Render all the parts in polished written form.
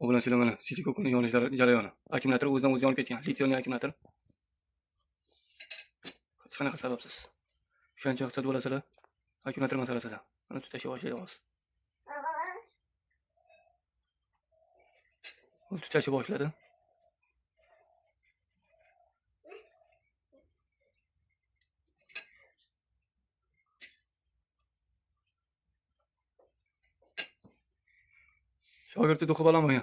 Obunachilar mana City Coup'ning yonish jarayoni. Akkumulyator o'zidan o'zi yonib ketgan. Litiy-ion akkumulyator. Hech qanaqa sababsiz. Shuncha vaqt bo'lasizlar. Akkumulyator masalasida. Mana tutashga boshlayapmiz. U tutashga boshladi. Shogirdni to'qib ololmagan.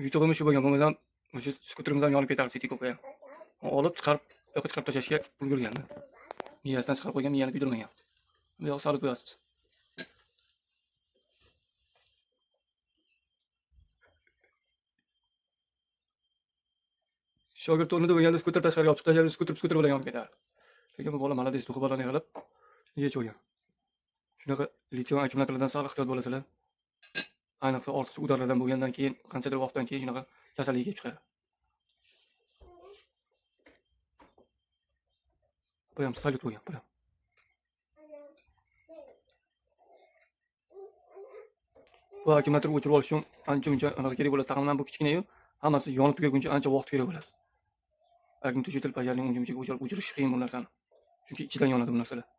Yutug'imiz shu bo'lgan. Bo'lmasam o'sha skuterimiz ham yonib ketardi City Coup'ga ham. Olib chiqarib, yo'q chiqarib tashlashga ulgurgandi. Miyasidan chiqarib qo'ygan, miyani kuydirmagan. Bu yoq solib qo'yasiz. Shogird o'rnida bo'lganda skuter tashqariga olib chiqib tashladi, skuter bilan yonib ketardi. Lekin bu bola malades, to'qib olani yig'ilib yech qo'ygan. Shunaqa litiy-ion akkumulyatorlardan sal ehtiyot bo'lasizlar. Ayniqsa ortiqcha udarlardan bo'lgandan keyin, qanchadir vaqtdan keyin shunaqa kasallik kelib chiqadi. Bu ham salyut bo'lgan, bu ham. Bu akkumulyatorni o'chirib olish uchun ancha-muncha anaqa kerak bo'ladi. Taxminan bu kichkina-yu, hammasi yonib tugaguncha ancha vaqt kerak bo'ladi. Magnituditel pajarning uncha o'chirish qiyin bu narsani. Chunki ichidan yonadi bu narsalar.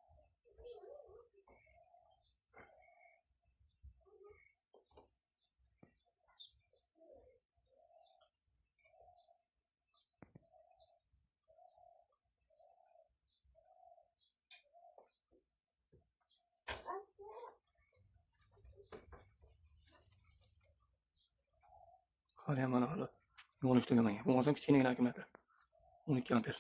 Hali ham mana hali yonish tugamagan. Bu ham kichkinagina akkumulyator. 12 amper.